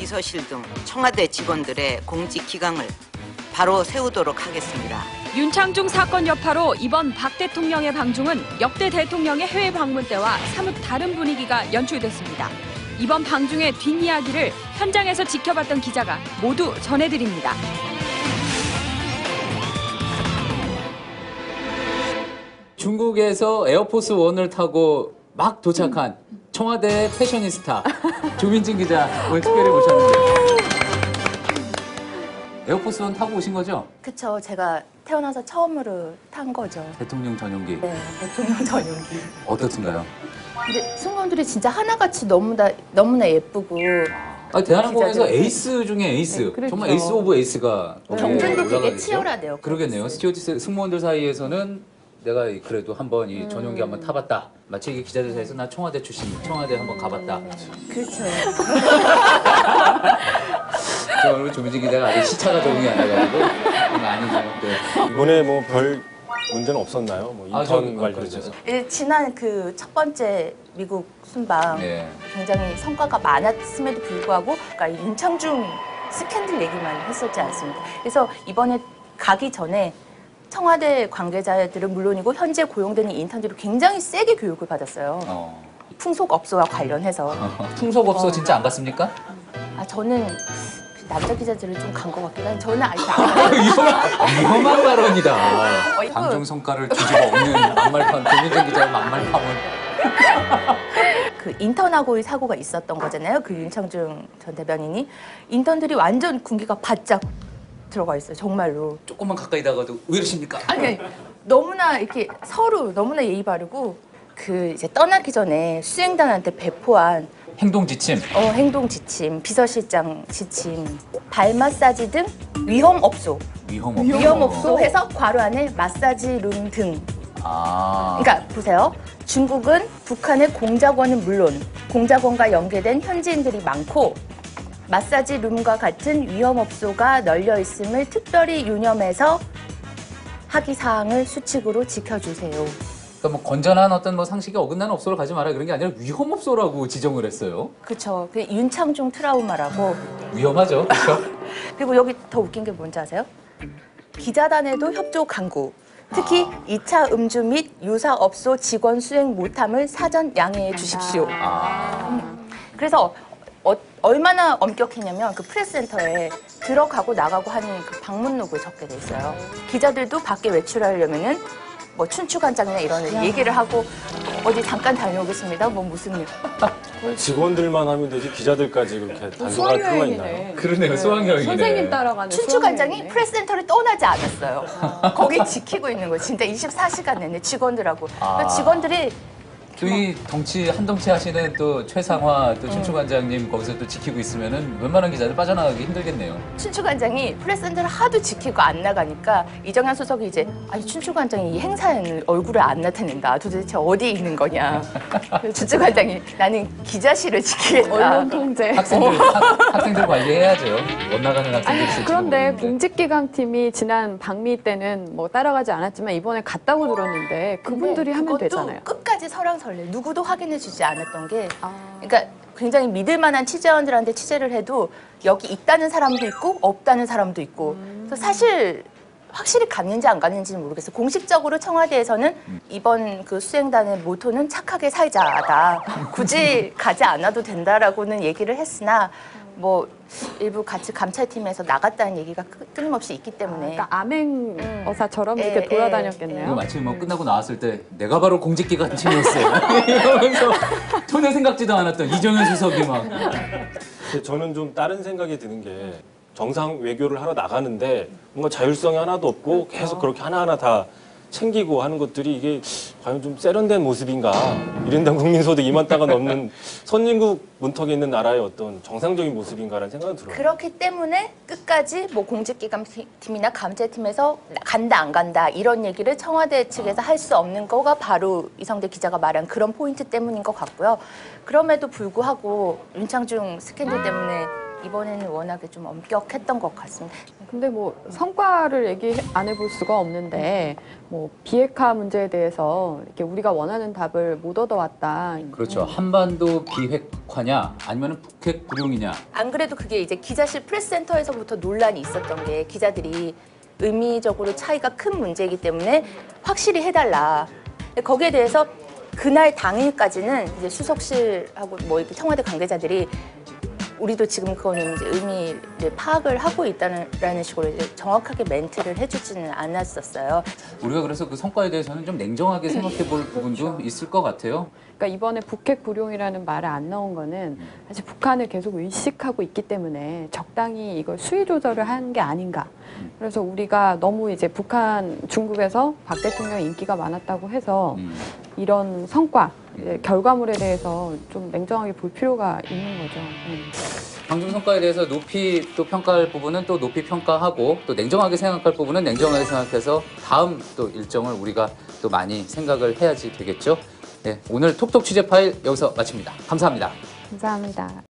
비서실 등 청와대 직원들의 공직 기강을 바로 세우도록 하겠습니다. 윤창중 사건 여파로 이번 박 대통령의 방중은 역대 대통령의 해외 방문 때와 사뭇 다른 분위기가 연출됐습니다. 이번 방중의 뒷이야기를 현장에서 지켜봤던 기자가 모두 전해드립니다. 중국에서 에어포스 원을 타고 막 도착한 청와대 패셔니스타 조민진 기자 오늘 특별히 모셨는데 에어포스 원 타고 오신 거죠? 그쵸. 제가 태어나서 처음으로 탄 거죠. 대통령 전용기. 네, 대통령 전용기. 어떻든가요? 근데 승무원들이 진짜 하나같이 너무나 예쁘고 대한항공에서 기자들. 에이스 중에 에이스. 네, 그렇죠. 정말 에이스 오브 에이스가 경쟁도 되게 올라가겠죠? 치열하대요. 그러겠네요. 스튜어디스 승무원들 사이에서는 내가 그래도 한번 이 전용기 한번 타봤다. 마치 이게 기자들 사이에서 나 청와대 출신, 청와대 한번 가봤다. 그렇죠. 저 오늘 조민진 기자가 아직 시차가 적응이 안 돼가지고 그건 아니죠. 네. 이번에 뭐 별 문제는 없었나요? 뭐 인턴 관련해서. 지난 그 첫 번째 미국 순방 네. 굉장히 성과가 많았음에도 불구하고 그러니까 윤창중 스캔들 얘기만 했었지 않습니까? 그래서 이번에 가기 전에 청와대 관계자들은 물론이고 현재 고용되는 인턴들이 굉장히 세게 교육을 받았어요. 풍속업소와 관련해서. 풍속업소 진짜 안 갔습니까? 저는 남자 기자들을 좀 간 것 같긴 한데 저는 아직 안 위험한 발언이다. 이거- 방정 성과를 뒤집어 엎는 막말판 조민진 기자의 막말판은. 그 인턴하고의 사고가 있었던 거잖아요. 그 윤창중 전 대변인이 인턴들이 완전 군기가 바짝 들어가 있어요. 정말로. 조금만 가까이 다가도 왜 이러십니까? 아니 너무나 이렇게 서로 너무나 예의 바르고 그 이제 떠나기 전에 수행단한테 배포한 행동 지침. 행동 지침, 비서실장 지침, 발 마사지 등 위험업소. 위험업소 해서 괄호 안에 마사지룸 등. 그러니까 보세요. 중국은 북한의 공작원은 물론 공작원과 연계된 현지인들이 많고 마사지룸과 같은 위험업소가 널려 있음을 특별히 유념해서 하기사항을 수칙으로 지켜주세요. 그러니까 뭐 건전한 어떤 뭐 상식에 어긋나는 업소로 가지 마라 그런 게 아니라 위험업소라고 지정을 했어요. 그렇죠. 그 윤창중 트라우마라고. 위험하죠, 그렇죠? 그리고 여기 더 웃긴 게 뭔지 아세요? 기자단에도 협조 강구. 특히 2차 음주 및 유사업소 직원 수행 못함을 사전 양해해 주십시오. 그래서 얼마나 엄격했냐면 그 프레스센터에 들어가고 나가고 하는 그 방문록을 적게 돼 있어요. 기자들도 밖에 외출하려면은 뭐 춘추관장이나 이런 얘기를 하고 어디 잠깐 다녀오겠습니다. 뭐 무슨 일. 직원들만 하면 되지 기자들까지 그렇게 단속할 필요가 있나요? 그러네요, 수학여행이네. 선생님 따라가는 춘추관장이 프레스센터를 떠나지 않았어요. 거기 지키고 있는 거예요. 진짜 24시간 내내 직원들하고. 그러니까 직원들이 이 덩치 한 덩치 하시는 또 최상화 또 춘추관장님 거기서 또 지키고 있으면은 웬만한 기자들 빠져나가기 힘들겠네요. 춘추관장이 프레스센터를 하도 지키고 안 나가니까 이정현 수석이 이제 아니 춘추관장이 이 행사에는 얼굴을 안 나타낸다. 도대체 어디에 있는 거냐. 춘추관장이 나는 기자실을 지키겠다. 언론 통제. 학생들 관리해야죠. 못 나가는 학생들 있을지 그런데 모르는데. 공직기강팀이 지난 방미 때는 뭐 따라가지 않았지만 이번에 갔다고 들었는데 그분들이 하면 그것도 되잖아요. 끝까지 설왕설래 누구도 확인해주지 않았던 게 그러니까 굉장히 믿을 만한 취재원들한테 취재를 해도 여기 있다는 사람도 있고 없다는 사람도 있고 그래서 사실 확실히 갔는지 안 갔는지는 모르겠어요. 공식적으로 청와대에서는 이번 그 수행단의 모토는 착하게 살자다. 굳이 가지 않아도 된다라고는 얘기를 했으나 뭐 일부 같이 감찰팀에서 나갔다는 얘기가 끊임없이 있기 때문에 그러니까 암행어사처럼 예, 이렇게 예, 돌아다녔겠네요. 이거 마치 뭐 끝나고 나왔을 때 내가 바로 공직기관 팀이었어요. 이러면서 전혀 생각지도 않았던 이정현 수석이 막. 근데 저는 좀 다른 생각이 드는 게 정상 외교를 하러 나가는데 뭔가 자율성이 하나도 없고 계속 그렇게 하나하나 다 챙기고 하는 것들이 이게 과연 좀 세련된 모습인가? 1인당 국민소득 2만 달러가 넘는 선진국 문턱에 있는 나라의 어떤 정상적인 모습인가라는 생각이 들어요. 그렇기 때문에 끝까지 뭐 공직기관팀이나 감찰팀에서 간다 안 간다 이런 얘기를 청와대 측에서 할 수 없는 거가 바로 이성대 기자가 말한 그런 포인트 때문인 것 같고요. 그럼에도 불구하고 윤창중 스캔들 때문에 이번에는 워낙에 좀 엄격했던 것 같습니다. 근데 뭐 성과를 얘기 안 해볼 수가 없는데 뭐 비핵화 문제에 대해서 이렇게 우리가 원하는 답을 못 얻어왔다. 그렇죠. 한반도 비핵화냐 아니면 북핵 불용이냐. 안 그래도 그게 이제 기자실 프레스센터에서부터 논란이 있었던 게 기자들이 의미적으로 차이가 큰 문제이기 때문에 확실히 해달라. 거기에 대해서 그날 당일까지는 이제 수석실하고 뭐 이렇게 청와대 관계자들이 우리도 지금 그거는 이제 의미를 파악을 하고 있다는 식으로 이제 정확하게 멘트를 해주지는 않았었어요. 우리가 그래서 그 성과에 대해서는 좀 냉정하게 생각해 볼 부분도 있을 것 같아요. 그러니까 이번에 북핵 불용이라는 말을 안 넣은 거는 사실 북한을 계속 의식하고 있기 때문에 적당히 이걸 수위 조절을 한 게 아닌가. 그래서 우리가 너무 이제 북한, 중국에서 박 대통령 인기가 많았다고 해서 이런 성과, 이제 결과물에 대해서 좀 냉정하게 볼 필요가 있는 거죠. 방중 성과에 대해서 높이 또 평가할 부분은 또 높이 평가하고 또 냉정하게 생각할 부분은 냉정하게 생각해서 다음 또 일정을 우리가 또 많이 생각을 해야지 되겠죠. 네, 오늘 톡톡 취재 파일 여기서 마칩니다. 감사합니다. 감사합니다.